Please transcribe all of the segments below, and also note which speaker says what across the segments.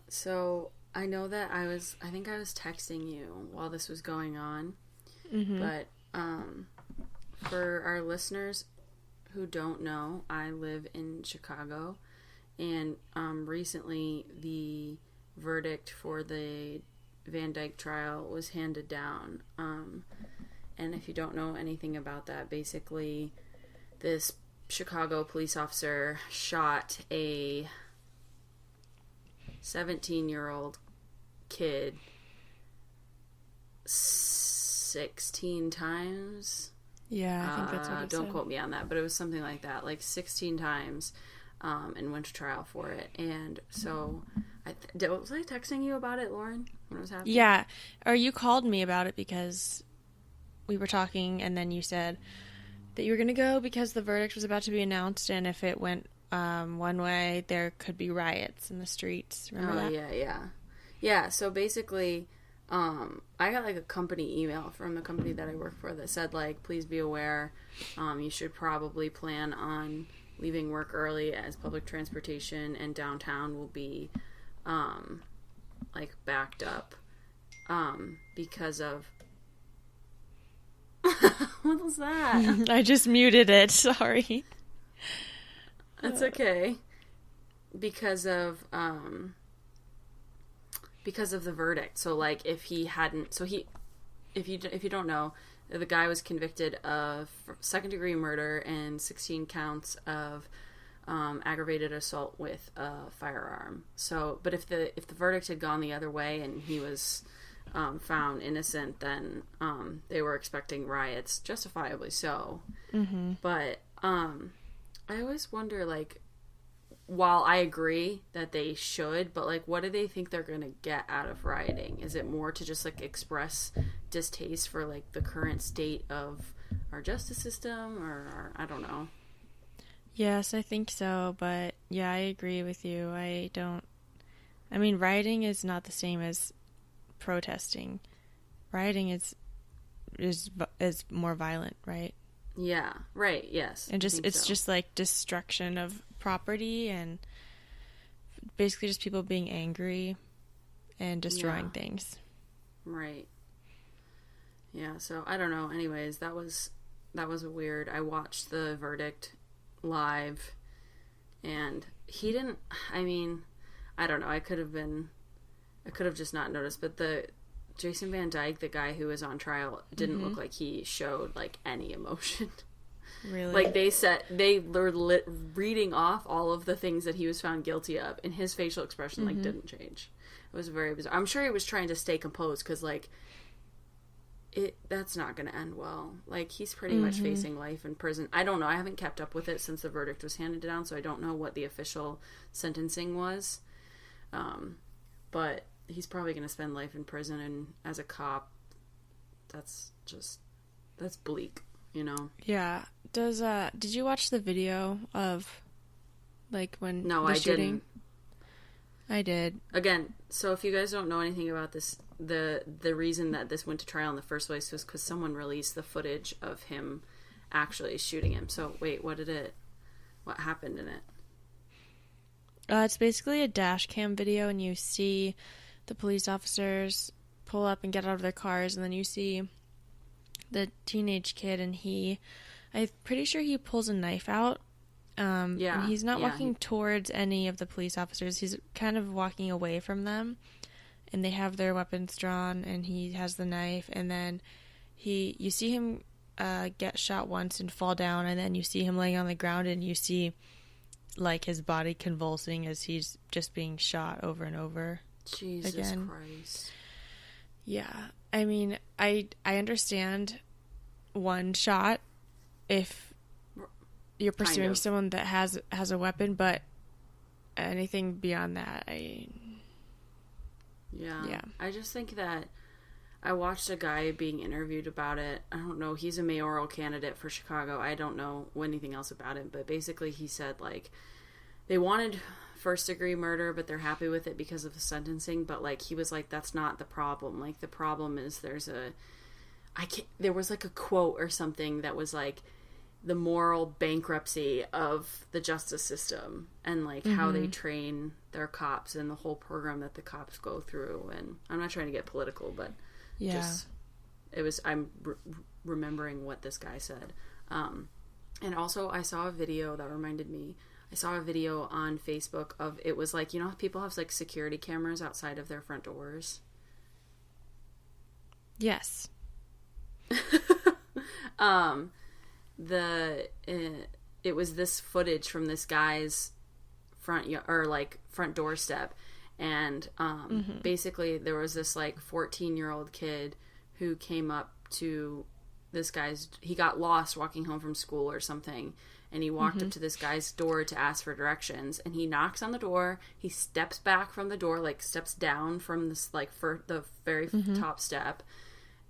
Speaker 1: So I know that I think I was texting you while this was going on,
Speaker 2: Mm-hmm.
Speaker 1: but, for our listeners who don't know, I live in Chicago, and, recently the verdict for the Van Dyke trial was handed down, and if you don't know anything about that, basically this Chicago police officer shot a 17-year-old kid 16 times.
Speaker 2: Yeah, I think that's what he
Speaker 1: Don't
Speaker 2: said.
Speaker 1: quote me on that, but it was something like that, like 16 times, and went to trial for it. And so, was I texting you about it, Lauren, when it was happening?
Speaker 2: Yeah, or you called me about it because we were talking, and then you said that you were going to go because the verdict was about to be announced, and if it went one way, there could be riots in the streets. Remember that?
Speaker 1: Yeah. So basically, I got like a company email from the company that I work for that said like, please be aware, you should probably plan on leaving work early as public transportation and downtown will be, like backed up, because of what was that?
Speaker 2: I just muted it. Sorry.
Speaker 1: That's okay. Because of the verdict. So like if he hadn't, if you don't know, the guy was convicted of second degree murder and 16 counts of aggravated assault with a firearm. So, but if the verdict had gone the other way and he was found innocent, then they were expecting riots, justifiably so.
Speaker 2: Mm-hmm.
Speaker 1: But I always wonder, like, while I agree that they should, but like, what do they think they're gonna get out of rioting? Is it more to just like express distaste for like the current state of our justice system, or I don't know.
Speaker 2: Yes, I think so, but yeah, I agree with you. I mean, rioting is not the same as protesting. Rioting is more violent, right?
Speaker 1: Yeah, right, yes.
Speaker 2: And it's just like destruction of property and basically just people being angry and destroying things.
Speaker 1: Right. Yeah, so I don't know. Anyways, that was a weird. I watched the verdict live and he didn't, I mean, I don't know. I could have just not noticed, but the Jason Van Dyke, the guy who was on trial, didn't look like he showed like any emotion.
Speaker 2: Really?
Speaker 1: Like they were reading off all of the things that he was found guilty of, and his facial expression like didn't change. It was very bizarre. I'm sure he was trying to stay composed because like that's not going to end well. Like he's pretty much facing life in prison. I don't know. I haven't kept up with it since the verdict was handed down, so I don't know what the official sentencing was. But he's probably going to spend life in prison, and as a cop, that's bleak, you know?
Speaker 2: Yeah. Did you watch the video of, like, when
Speaker 1: No,
Speaker 2: the
Speaker 1: I
Speaker 2: shooting?
Speaker 1: didn't.
Speaker 2: I did.
Speaker 1: Again, so if you guys don't know anything about this, the reason that this went to trial in the first place was because someone released the footage of him actually shooting him. So, wait, what happened in it?
Speaker 2: It's basically a dash cam video, and you see the police officers pull up and get out of their cars, and then you see the teenage kid, and I'm pretty sure he pulls a knife out. And he's not walking towards any of the police officers. He's kind of walking away from them, and they have their weapons drawn, and he has the knife, and then you see him get shot once and fall down, and then you see him laying on the ground, and you see like his body convulsing as he's just being shot over and over.
Speaker 1: Jesus
Speaker 2: again.
Speaker 1: Christ.
Speaker 2: Yeah. I mean, I understand one shot if you're pursuing someone that has a weapon, but anything beyond that,
Speaker 1: Yeah. I just think that I watched a guy being interviewed about it. I don't know. He's a mayoral candidate for Chicago. I don't know anything else about it, but basically he said, like, they wanted first degree murder, but they're happy with it because of the sentencing. But, like, he was like, that's not the problem. Like, the problem is there was like a quote or something that was like, the moral bankruptcy of the justice system and like how they train their cops and the whole program that the cops go through. And I'm not trying to get political, but just I'm remembering what this guy said. And also I saw a video that reminded me. I saw a video on Facebook of, it was like, you know how people have like security cameras outside of their front doors?
Speaker 2: Yes.
Speaker 1: It was this footage from this guy's front doorstep, and basically there was this like 14-year-old kid who came up to this guy's, he got lost walking home from school or something, and he walked up to this guy's door to ask for directions, and he knocks on the door, he steps back from the door, like steps down from this like for the very top step,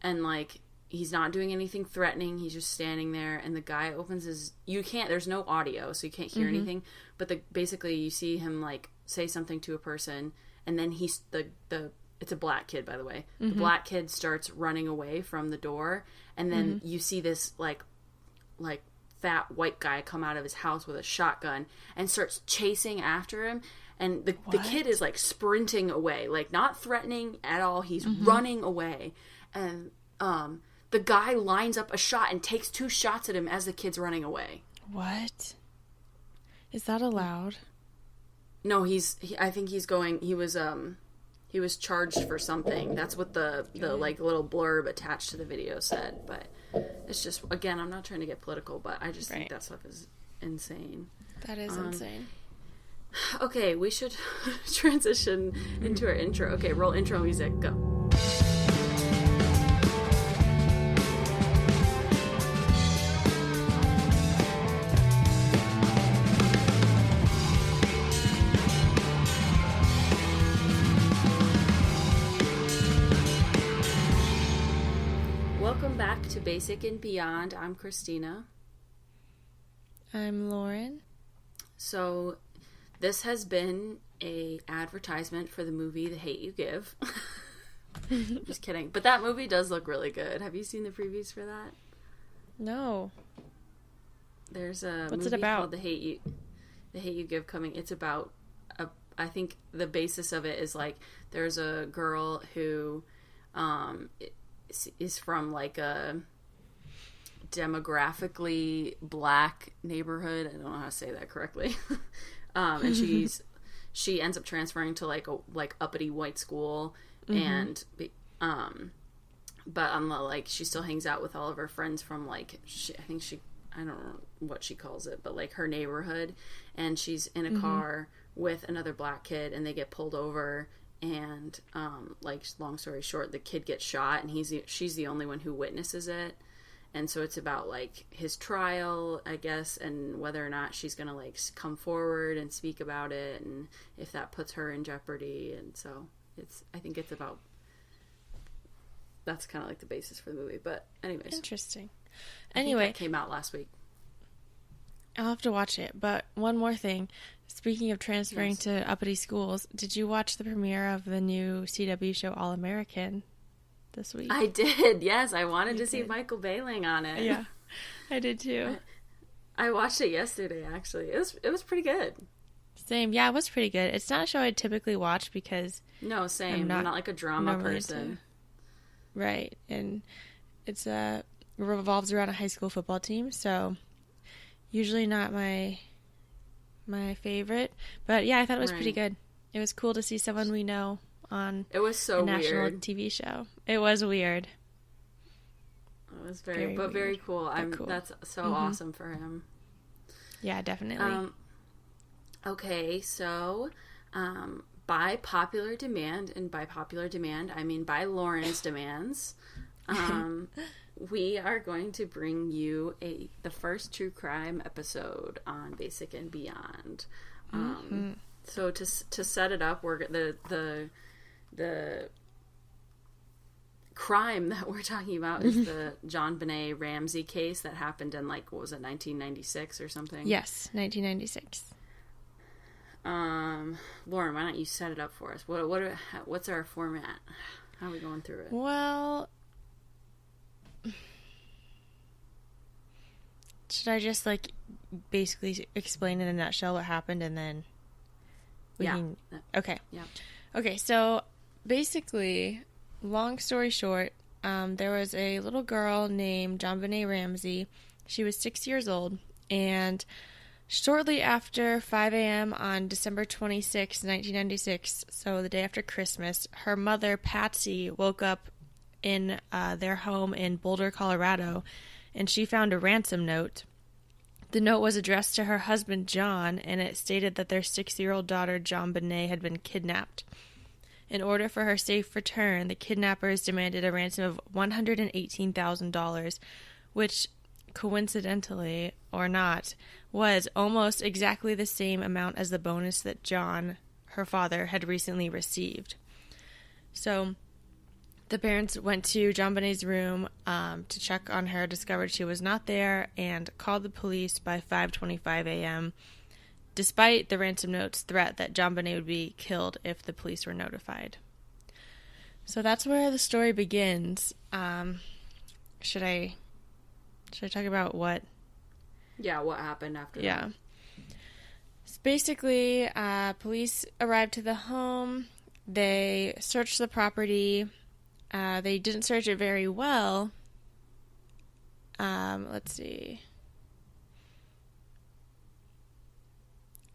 Speaker 1: and like he's not doing anything threatening, he's just standing there, and the guy opens his, there's no audio, so you can't hear anything, but basically you see him like say something to a person, and then he's it's a black kid, by the way. The black kid starts running away from the door, and then you see this like fat white guy come out of his house with a shotgun and starts chasing after him, and the kid is like sprinting away, like not threatening at all, he's running away, and the guy lines up a shot and takes 2 shots at him as the kid's running away. What?
Speaker 2: Is that allowed?
Speaker 1: No, I think he was charged for something. That's what the like little blurb attached to the video said. But it's just, again, I'm not trying to get political, but I just think that stuff is insane.
Speaker 2: That is insane.
Speaker 1: Okay, we should transition into our intro. Okay, roll intro music. Go. Welcome back to Basic and Beyond. I'm Christina.
Speaker 2: I'm Lauren.
Speaker 1: So, this has been a advertisement for the movie The Hate You Give. Just kidding. But that movie does look really good. Have you seen the previews for that?
Speaker 2: No.
Speaker 1: There's a
Speaker 2: What's
Speaker 1: movie
Speaker 2: it about?
Speaker 1: called The Hate You Give coming. It's about I think the basis of it is like there's a girl who is from like a demographically black neighborhood. I don't know how to say that correctly. And she ends up transferring to like a uppity white school, and but on the like she still hangs out with all of her friends from like I don't know what she calls it, but like her neighborhood, and she's in a car with another black kid, and they get pulled over, and like long story short, the kid gets shot, and she's the only one who witnesses it. And so it's about like his trial, I guess, and whether or not she's gonna like come forward and speak about it, and if that puts her in jeopardy. And so I think it's about, that's kind of like the basis for the movie. But anyways,
Speaker 2: interesting.
Speaker 1: I think
Speaker 2: Anyway,
Speaker 1: that came out last week.
Speaker 2: I'll have to watch it. But one more thing. Speaking of transferring to uppity schools, did you watch the premiere of the new CW show All American this week?
Speaker 1: I did, yes. I wanted to see Michael Bailing on it.
Speaker 2: Yeah, I did too.
Speaker 1: I watched it yesterday, actually. It was pretty good.
Speaker 2: Same. Yeah, it was pretty good. It's not a show I typically watch because...
Speaker 1: No, same. I'm not like a drama person.
Speaker 2: Right. And it revolves around a high school football team, so usually not my favorite. But yeah, I thought it was pretty good. It was cool to see someone we know on
Speaker 1: a national
Speaker 2: weird TV show. It was weird.
Speaker 1: It was very cool. Cool. That's so awesome for him.
Speaker 2: Yeah, definitely.
Speaker 1: Okay, so by popular demand, and by popular demand I mean by Lauren's demands, we are going to bring you the first true crime episode on Basic and Beyond. So to set it up, we're the crime that we're talking about is the JonBenet Ramsey case that happened in like, what was it, 1996 or something?
Speaker 2: Yes, 1996.
Speaker 1: Lauren, why don't you set it up for us? What's our format? How are we going through it?
Speaker 2: Well, should I just, like, basically explain in a nutshell what happened and then we can... Okay.
Speaker 1: Yeah.
Speaker 2: Okay, so basically, long story short, there was a little girl named JonBenet Ramsey. She was 6 years old, and shortly after 5 a.m. on December 26, 1996, so the day after Christmas, her mother, Patsy, woke up in their home in Boulder, Colorado, and she found a ransom note. The note was addressed to her husband, John, and it stated that their 6-year-old daughter, JonBenet, had been kidnapped. In order for her safe return, the kidnappers demanded a ransom of $118,000, which, coincidentally or not, was almost exactly the same amount as the bonus that John, her father, had recently received. So the parents went to JonBenet's room to check on her, discovered she was not there, and called the police by 5:25 a.m., despite the ransom note's threat that JonBenet would be killed if the police were notified. So that's where the story begins. Should I talk about what?
Speaker 1: Yeah, what happened after that?
Speaker 2: Yeah. So basically, police arrived to the home. They searched the property. They didn't search it very well. Let's see.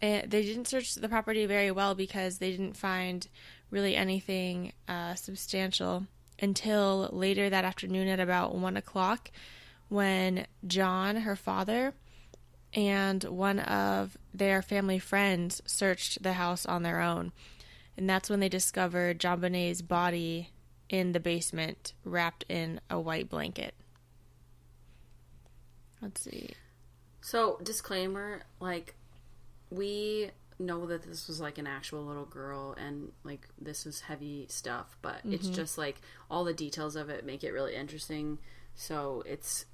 Speaker 2: They didn't search the property very well because they didn't find really anything substantial until later that afternoon at about 1 o'clock when John, her father, and one of their family friends searched the house on their own. And that's when they discovered JonBenet's body in the basement wrapped in a white blanket. Let's see.
Speaker 1: So, disclaimer, like, we know that this was, like, an actual little girl and, like, this is heavy stuff, but it's just, like, all the details of it make it really interesting. So,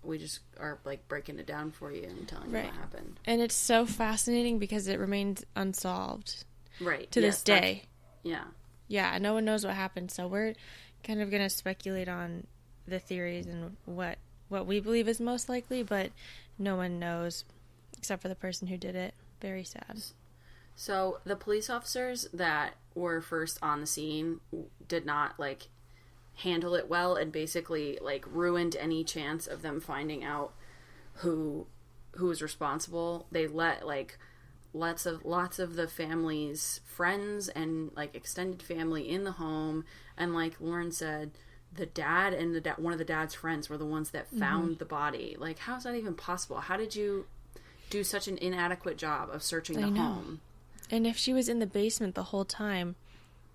Speaker 1: we just are, like, breaking it down for you and telling you what happened.
Speaker 2: And it's so fascinating because it remains unsolved.
Speaker 1: Right.
Speaker 2: To this day.
Speaker 1: Yeah.
Speaker 2: Yeah, no one knows what happened, so we're kind of going to speculate on the theories and what we believe is most likely, but no one knows except for the person who did it. Very sad.
Speaker 1: So the police officers that were first on the scene did not, like, handle it well and basically, like, ruined any chance of them finding out who was responsible. They let, like, lots of the family's friends and, like, extended family in the home, and, like Lauren said, the dad and one of the dad's friends were the ones that found the body. Like, how is that even possible? How did you do such an inadequate job of searching the home?
Speaker 2: And if she was in the basement the whole time,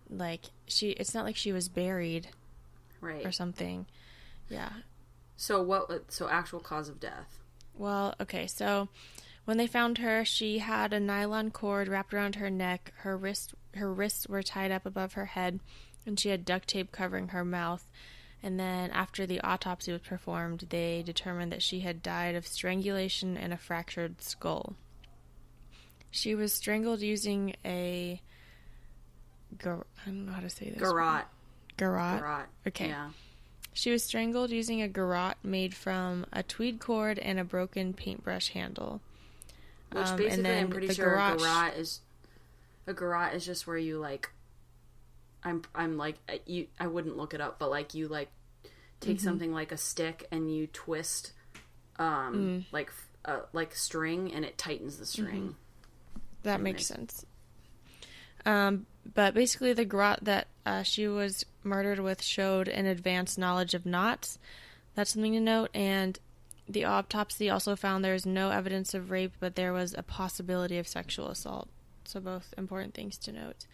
Speaker 2: like, it's not like she was buried,
Speaker 1: right,
Speaker 2: or something. Yeah. So
Speaker 1: actual cause of death?
Speaker 2: Well, okay, so when they found her, she had a nylon cord wrapped around her neck. Her wrists were tied up above her head, and she had duct tape covering her mouth. And then after the autopsy was performed, they determined that she had died of strangulation and a fractured skull. She was strangled using I don't know how to say this.
Speaker 1: Garrote.
Speaker 2: Garrote? Okay.
Speaker 1: Yeah.
Speaker 2: She was strangled using a garrote made from a tweed cord and a broken paintbrush handle.
Speaker 1: Which basically, I'm pretty sure a garrote is just where you, like, I'm like, I wouldn't look it up, but, like, you, like, take something like a stick and you twist, like string, and it tightens the string.
Speaker 2: That makes sense. But basically the garrote that she was murdered with showed an advanced knowledge of knots. That's something to note. And the autopsy also found there was no evidence of rape, but there was a possibility of sexual assault. So both important things to note.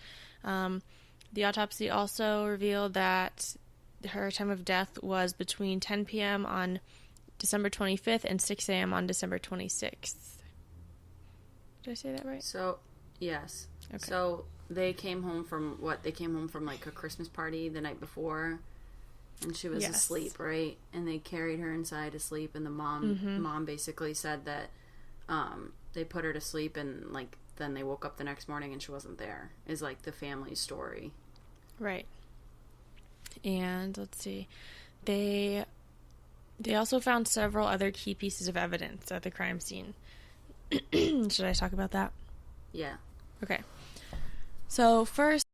Speaker 2: The autopsy also revealed that her time of death was between 10 p.m. on December 25th and 6 a.m. on December 26th. Did I say that right?
Speaker 1: So, yes.
Speaker 2: Okay.
Speaker 1: So they came home from like a Christmas party the night before, and she was asleep, right? And they carried her inside to sleep, and the mom basically said that they put her to sleep, and, like, then they woke up the next morning and she wasn't there, is, like, the family's story.
Speaker 2: Right. And let's see. They They also found several other key pieces of evidence at the crime scene. Should I talk about that?
Speaker 1: Yeah.
Speaker 2: Okay. So first,